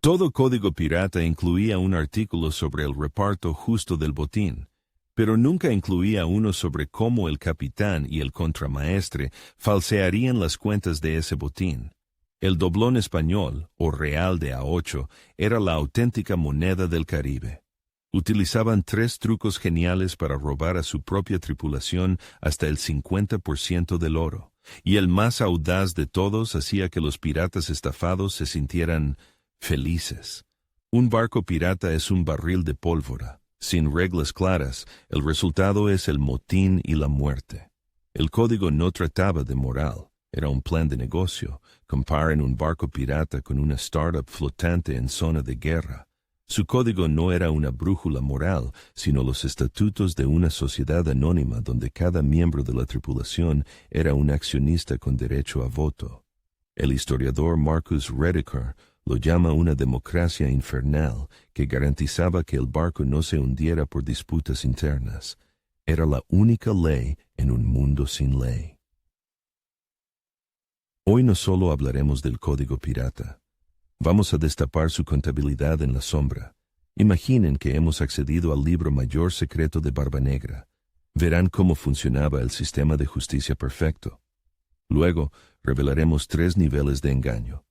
Todo código pirata incluía un artículo sobre el reparto justo del botín, pero nunca incluía uno sobre cómo el capitán y el contramaestre falsearían las cuentas de ese botín. El doblón español, o real de A8, era la auténtica moneda del Caribe. Utilizaban 3 trucos geniales para robar a su propia tripulación hasta el 50% del oro, y el más audaz de todos hacía que los piratas estafados se sintieran felices. Un barco pirata es un barril de pólvora. Sin reglas claras, el resultado es el motín y la muerte. El código no trataba de moral, era un plan de negocio. Comparen un barco pirata con una startup flotante en zona de guerra. Su código no era una brújula moral, sino los estatutos de una sociedad anónima donde cada miembro de la tripulación era un accionista con derecho a voto. El historiador Marcus Rediker lo llama una democracia infernal que garantizaba que el barco no se hundiera por disputas internas. Era la única ley en un mundo sin ley. Hoy no solo hablaremos del código pirata. Vamos a destapar su contabilidad en la sombra. Imaginen que hemos accedido al libro mayor secreto de Barba Negra. Verán cómo funcionaba el sistema de justicia perfecto. Luego, revelaremos 3 niveles de engaño.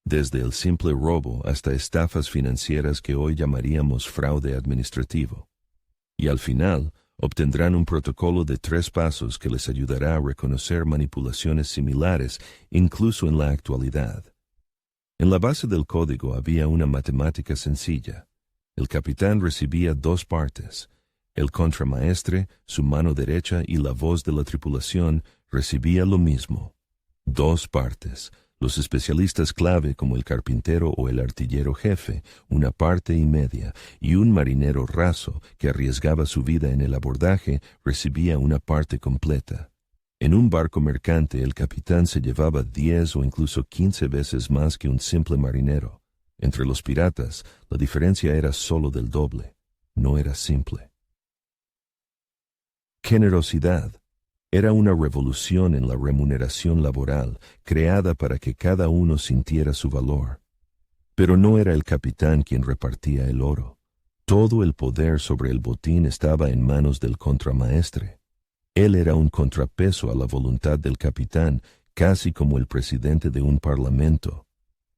Desde el simple robo hasta estafas financieras que hoy llamaríamos fraude administrativo. Y al final, obtendrán un protocolo de 3 pasos que les ayudará a reconocer manipulaciones similares incluso en la actualidad. En la base del código había una matemática sencilla. El capitán recibía 2 partes. El contramaestre, su mano derecha y la voz de la tripulación recibía lo mismo. 2 partes. Los especialistas clave como el carpintero o el artillero jefe, 1 parte y media, y un marinero raso que arriesgaba su vida en el abordaje recibía 1 parte completa. En un barco mercante el capitán se llevaba 10 o incluso 15 veces más que un simple marinero. Entre los piratas, la diferencia era solo del doble. No era simple. Generosidad. Era una revolución en la remuneración laboral, creada para que cada uno sintiera su valor. Pero no era el capitán quien repartía el oro. Todo el poder sobre el botín estaba en manos del contramaestre. Él era un contrapeso a la voluntad del capitán, casi como el presidente de un parlamento.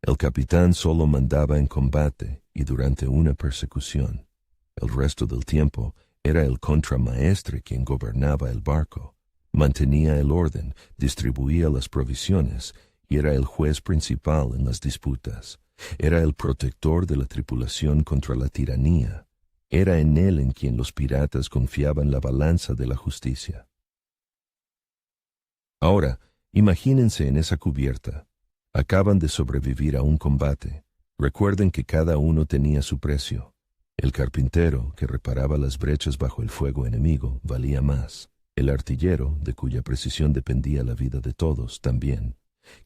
El capitán solo mandaba en combate y durante una persecución. El resto del tiempo era el contramaestre quien gobernaba el barco. Mantenía el orden, distribuía las provisiones y era el juez principal en las disputas. Era el protector de la tripulación contra la tiranía. Era en él en quien los piratas confiaban la balanza de la justicia. Ahora, imagínense en esa cubierta. Acaban de sobrevivir a un combate. Recuerden que cada uno tenía su precio. El carpintero, que reparaba las brechas bajo el fuego enemigo, valía más. El artillero, de cuya precisión dependía la vida de todos, también.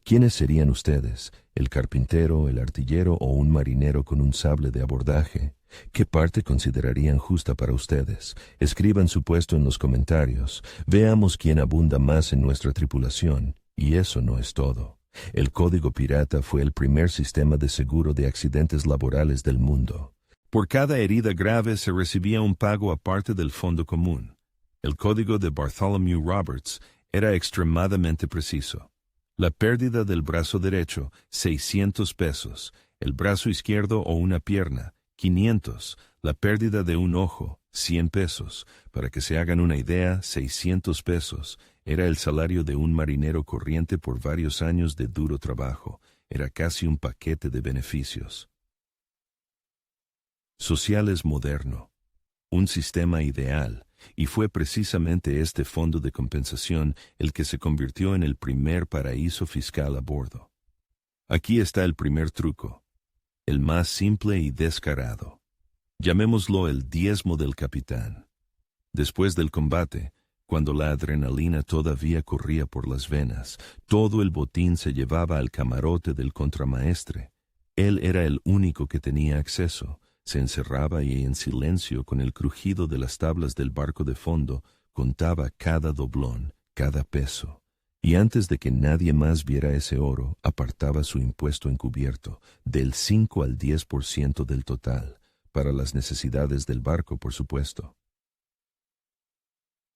¿Quiénes serían ustedes? ¿El carpintero, el artillero o un marinero con un sable de abordaje? ¿Qué parte considerarían justa para ustedes? Escriban su puesto en los comentarios. Veamos quién abunda más en nuestra tripulación. Y eso no es todo. El código pirata fue el primer sistema de seguro de accidentes laborales del mundo. Por cada herida grave se recibía un pago aparte del fondo común. El código de Bartholomew Roberts era extremadamente preciso. La pérdida del brazo derecho, 600 pesos. El brazo izquierdo o una pierna, 500. La pérdida de un ojo, 100 pesos. Para que se hagan una idea, 600 pesos. Era el salario de un marinero corriente por varios años de duro trabajo. Era casi un paquete de beneficios. Sociales moderno. Un sistema ideal. Y fue precisamente este fondo de compensación el que se convirtió en el primer paraíso fiscal a bordo. Aquí está el primer truco, el más simple y descarado. Llamémoslo el diezmo del capitán. Después del combate, cuando la adrenalina todavía corría por las venas, todo el botín se llevaba al camarote del contramaestre. Él era el único que tenía acceso. Se encerraba y en silencio, con el crujido de las tablas del barco de fondo, contaba cada doblón, cada peso. Y antes de que nadie más viera ese oro, apartaba su impuesto encubierto, del 5 al 10% del total, para las necesidades del barco, por supuesto.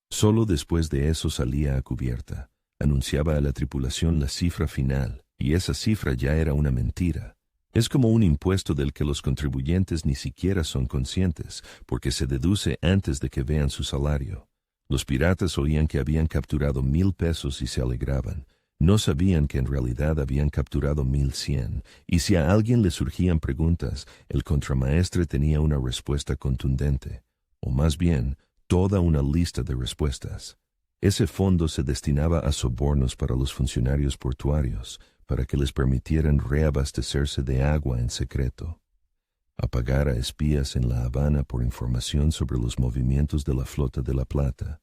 Solo después de eso salía a cubierta, anunciaba a la tripulación la cifra final, y esa cifra ya era una mentira. Es como un impuesto del que los contribuyentes ni siquiera son conscientes, porque se deduce antes de que vean su salario. Los piratas oían que habían capturado 1,000 pesos y se alegraban. No sabían que en realidad habían capturado 1,100, y si a alguien le surgían preguntas, el contramaestre tenía una respuesta contundente, o más bien, toda una lista de respuestas. Ese fondo se destinaba a sobornos para los funcionarios portuarios, para que les permitieran reabastecerse de agua en secreto, a pagar a espías en La Habana por información sobre los movimientos de la flota de La Plata,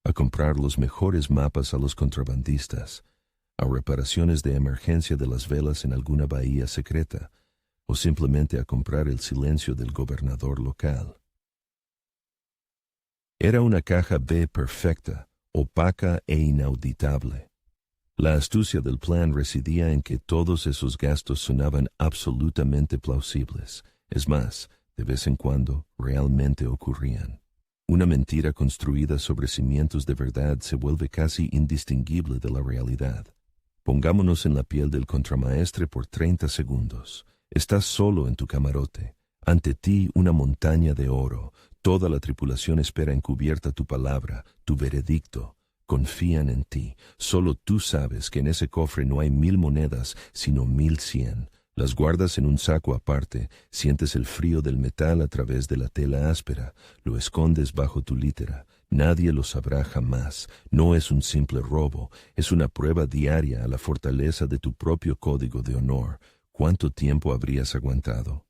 a comprar los mejores mapas a los contrabandistas, a reparaciones de emergencia de las velas en alguna bahía secreta, o simplemente a comprar el silencio del gobernador local. Era una caja B perfecta, opaca e inauditable. La astucia del plan residía en que todos esos gastos sonaban absolutamente plausibles. Es más, de vez en cuando, realmente ocurrían. Una mentira construida sobre cimientos de verdad se vuelve casi indistinguible de la realidad. Pongámonos en la piel del contramaestre por 30 segundos. Estás solo en tu camarote. Ante ti una montaña de oro. Toda la tripulación espera encubierta tu palabra, tu veredicto. Confían en ti. Solo tú sabes que en ese cofre no hay 1,000 monedas, sino 1,100. Las guardas en un saco aparte, sientes el frío del metal a través de la tela áspera, lo escondes bajo tu litera. Nadie lo sabrá jamás. No es un simple robo, es una prueba diaria a la fortaleza de tu propio código de honor. ¿Cuánto tiempo habrías aguantado?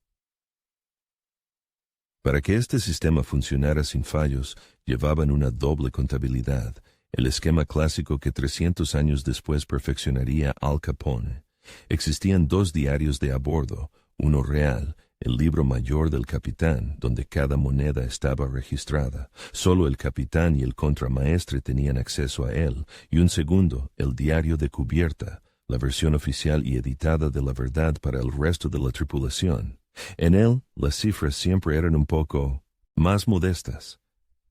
Para que este sistema funcionara sin fallos, llevaban una doble contabilidad, el esquema clásico que 300 años después perfeccionaría Al Capone. Existían 2 diarios de a bordo, uno real, el libro mayor del capitán, donde cada moneda estaba registrada. Solo el capitán y el contramaestre tenían acceso a él, y un segundo, el diario de cubierta, la versión oficial y editada de la verdad para el resto de la tripulación. En él, las cifras siempre eran un poco más modestas,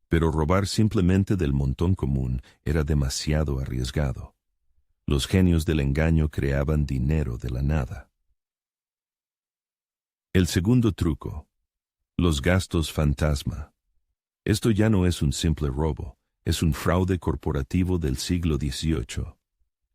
pero robar simplemente del montón común era demasiado arriesgado. Los genios del engaño creaban dinero de la nada. El segundo truco: los gastos fantasma. Esto ya no es un simple robo, es un fraude corporativo del siglo XVIII.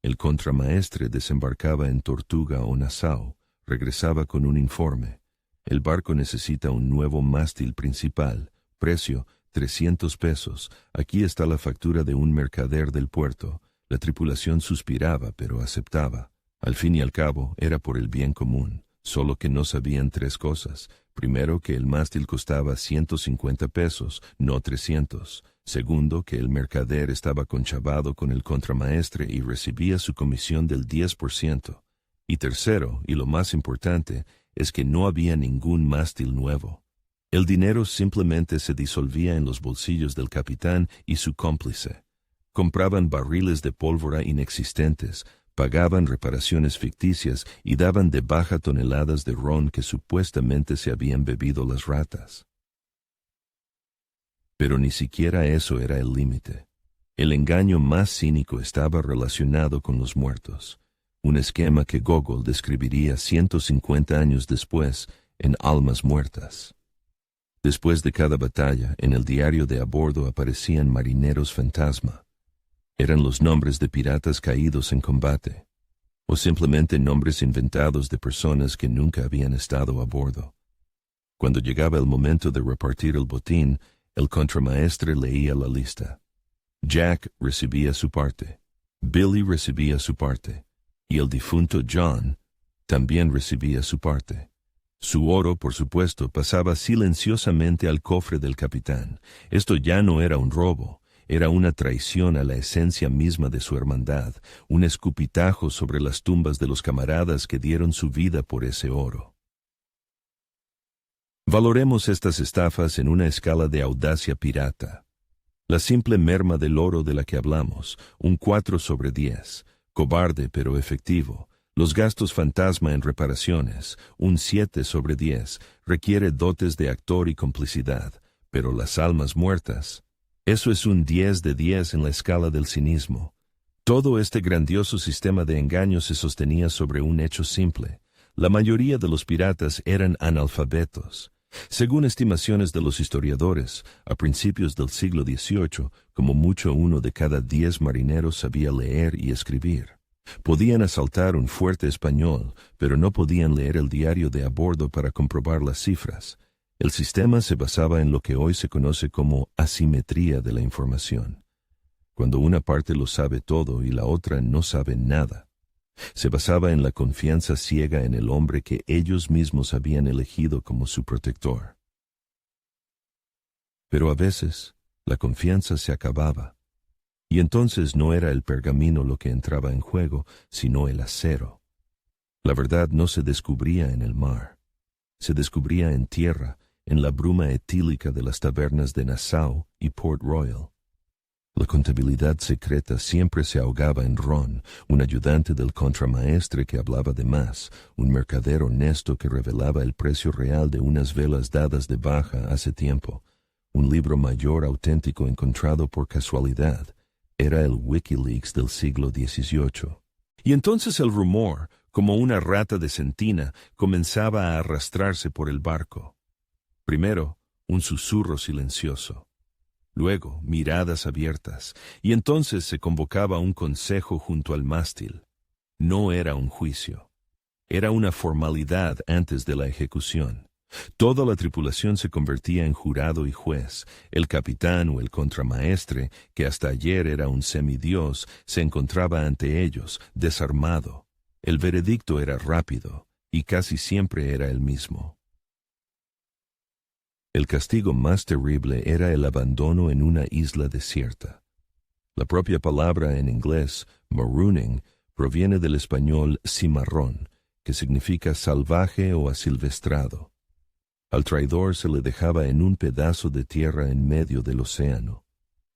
El contramaestre desembarcaba en Tortuga o Nassau, regresaba con un informe. El barco necesita un nuevo mástil principal, precio 300 pesos, aquí está la factura de un mercader del puerto. La tripulación suspiraba, pero aceptaba. Al fin y al cabo, era por el bien común, solo que no sabían 3 cosas. Primero, que el mástil costaba 150 pesos, no 300. Segundo, que el mercader estaba conchavado con el contramaestre y recibía su comisión del 10%. Y tercero, y lo más importante, es que no había ningún mástil nuevo. El dinero simplemente se disolvía en los bolsillos del capitán y su cómplice. Compraban barriles de pólvora inexistentes, pagaban reparaciones ficticias y daban de baja toneladas de ron que supuestamente se habían bebido las ratas. Pero ni siquiera eso era el límite. El engaño más cínico estaba relacionado con los muertos, un esquema que Gogol describiría 150 años después en Almas Muertas. Después de cada batalla, en el diario de a bordo aparecían marineros fantasma. Eran los nombres de piratas caídos en combate, o simplemente nombres inventados de personas que nunca habían estado a bordo. Cuando llegaba el momento de repartir el botín, el contramaestre leía la lista. Jack recibía su parte, Billy recibía su parte, y el difunto John también recibía su parte. Su oro, por supuesto, pasaba silenciosamente al cofre del capitán. Esto ya no era un robo, era una traición a la esencia misma de su hermandad, un escupitajo sobre las tumbas de los camaradas que dieron su vida por ese oro. Valoremos estas estafas en una escala de audacia pirata. La simple merma del oro de la que hablamos, un 4/10, cobarde pero efectivo. Los gastos fantasma en reparaciones, un 7/10, requiere dotes de actor y complicidad, pero las almas muertas, eso es un 10/10 en la escala del cinismo. Todo este grandioso sistema de engaño se sostenía sobre un hecho simple. La mayoría de los piratas eran analfabetos. Según estimaciones de los historiadores, a principios del siglo XVIII, como mucho 1 de cada 10 marineros sabía leer y escribir. Podían asaltar un fuerte español, pero no podían leer el diario de a bordo para comprobar las cifras. El sistema se basaba en lo que hoy se conoce como asimetría de la información. Cuando una parte lo sabe todo y la otra no sabe nada. Se basaba en la confianza ciega en el hombre que ellos mismos habían elegido como su protector. Pero a veces, la confianza se acababa, y entonces no era el pergamino lo que entraba en juego, sino el acero. La verdad no se descubría en el mar, se descubría en tierra, en la bruma etílica de las tabernas de Nassau y Port Royal. La contabilidad secreta siempre se ahogaba en ron, un ayudante del contramaestre que hablaba de más, un mercader honesto que revelaba el precio real de unas velas dadas de baja hace tiempo, un libro mayor auténtico encontrado por casualidad. Era el Wikileaks del siglo XVIII. Y entonces el rumor, como una rata de sentina, comenzaba a arrastrarse por el barco. Primero, un susurro silencioso. Luego, miradas abiertas, y entonces se convocaba un consejo junto al mástil. No era un juicio. Era una formalidad antes de la ejecución. Toda la tripulación se convertía en jurado y juez. El capitán o el contramaestre, que hasta ayer era un semidios, se encontraba ante ellos, desarmado. El veredicto era rápido, y casi siempre era el mismo. El castigo más terrible era el abandono en una isla desierta. La propia palabra en inglés, marooning, proviene del español cimarrón, que significa salvaje o asilvestrado. Al traidor se le dejaba en un pedazo de tierra en medio del océano.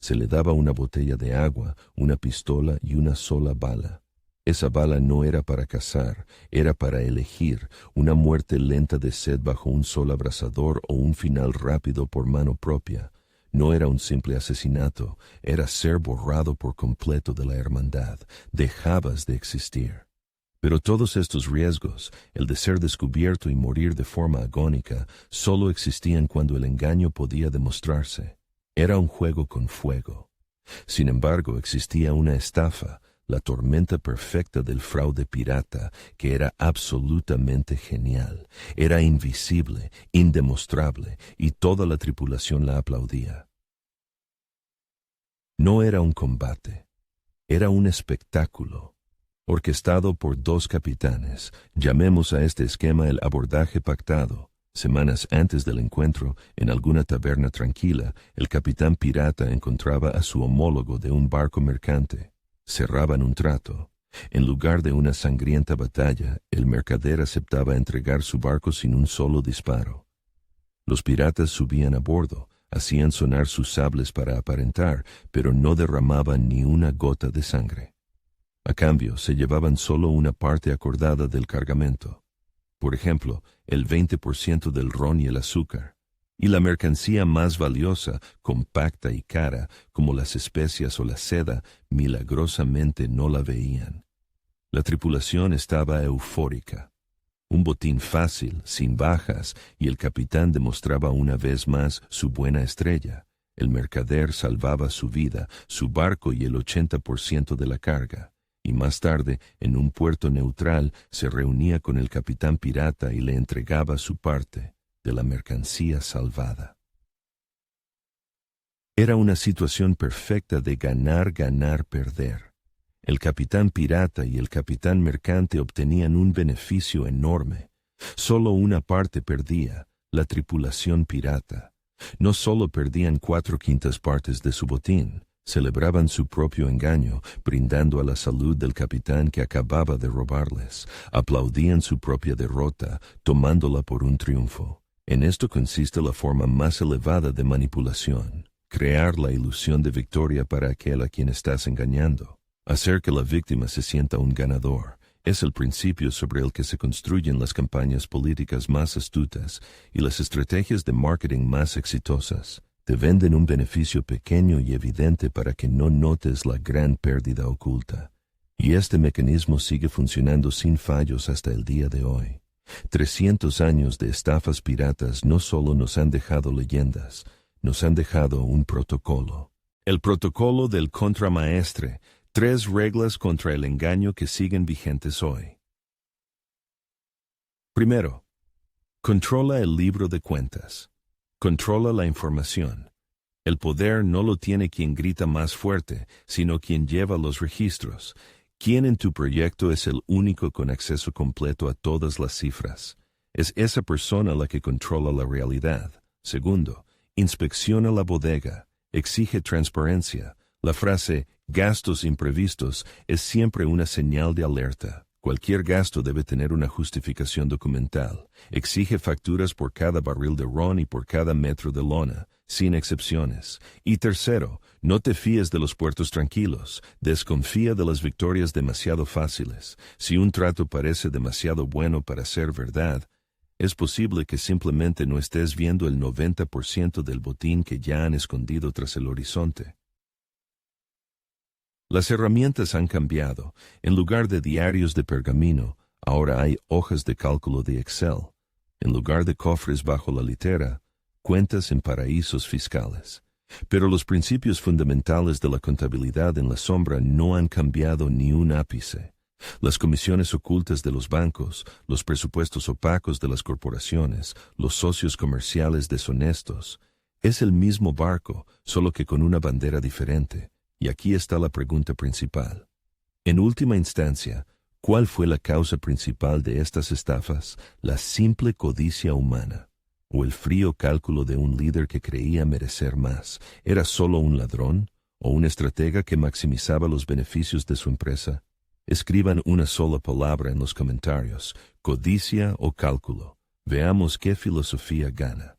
Se le daba una botella de agua, una pistola y una sola bala. Esa bala no era para cazar, era para elegir una muerte lenta de sed bajo un sol abrasador o un final rápido por mano propia. No era un simple asesinato, era ser borrado por completo de la hermandad. Dejabas de existir. Pero todos estos riesgos, el de ser descubierto y morir de forma agónica, solo existían cuando el engaño podía demostrarse. Era un juego con fuego. Sin embargo, existía una estafa, la tormenta perfecta del fraude pirata, que era absolutamente genial, era invisible, indemostrable, y toda la tripulación la aplaudía. No era un combate, era un espectáculo, orquestado por 2 capitanes. Llamemos a este esquema el abordaje pactado. Semanas antes del encuentro, en alguna taberna tranquila, el capitán pirata encontraba a su homólogo de un barco mercante. Cerraban un trato. En lugar de una sangrienta batalla, el mercader aceptaba entregar su barco sin un solo disparo. Los piratas subían a bordo, hacían sonar sus sables para aparentar, pero no derramaban ni una gota de sangre. A cambio, se llevaban solo una parte acordada del cargamento. Por ejemplo, el 20% del ron y el azúcar. Y la mercancía más valiosa, compacta y cara, como las especias o la seda, milagrosamente no la veían. La tripulación estaba eufórica. Un botín fácil, sin bajas, y el capitán demostraba una vez más su buena estrella. El mercader salvaba su vida, su barco y el 80% de la carga. Y más tarde, en un puerto neutral, se reunía con el capitán pirata y le entregaba su parte de la mercancía salvada. Era una situación perfecta de ganar, ganar, perder. El capitán pirata y el capitán mercante obtenían un beneficio enorme. Solo una parte perdía, la tripulación pirata. No solo perdían 4/5 partes de su botín, celebraban su propio engaño, brindando a la salud del capitán que acababa de robarles. Aplaudían su propia derrota, tomándola por un triunfo. En esto consiste la forma más elevada de manipulación. Crear la ilusión de victoria para aquel a quien estás engañando. Hacer que la víctima se sienta un ganador. Es el principio sobre el que se construyen las campañas políticas más astutas y las estrategias de marketing más exitosas. Te venden un beneficio pequeño y evidente para que no notes la gran pérdida oculta. Y este mecanismo sigue funcionando sin fallos hasta el día de hoy. 300 años de estafas piratas no solo nos han dejado leyendas, nos han dejado un protocolo. El protocolo del contramaestre, 3 reglas contra el engaño que siguen vigentes hoy. Primero, controla el libro de cuentas. Controla la información. El poder no lo tiene quien grita más fuerte, sino quien lleva los registros. Quien en tu proyecto es el único con acceso completo a todas las cifras. Es esa persona la que controla la realidad. Segundo, inspecciona la bodega. Exige transparencia. La frase gastos imprevistos es siempre una señal de alerta. Cualquier gasto debe tener una justificación documental. Exige facturas por cada barril de ron y por cada metro de lona, sin excepciones. Y tercero, no te fíes de los puertos tranquilos. Desconfía de las victorias demasiado fáciles. Si un trato parece demasiado bueno para ser verdad, es posible que simplemente no estés viendo el 90% del botín que ya han escondido tras el horizonte. Las herramientas han cambiado. En lugar de diarios de pergamino, ahora hay hojas de cálculo de Excel. En lugar de cofres bajo la litera, cuentas en paraísos fiscales. Pero los principios fundamentales de la contabilidad en la sombra no han cambiado ni un ápice. Las comisiones ocultas de los bancos, los presupuestos opacos de las corporaciones, los socios comerciales deshonestos. Es el mismo barco, solo que con una bandera diferente. Y aquí está la pregunta principal. En última instancia, ¿cuál fue la causa principal de estas estafas? ¿La simple codicia humana? ¿O el frío cálculo de un líder que creía merecer más? ¿Era solo un ladrón? ¿O un estratega que maximizaba los beneficios de su empresa? Escriban una sola palabra en los comentarios: codicia o cálculo. Veamos qué filosofía gana.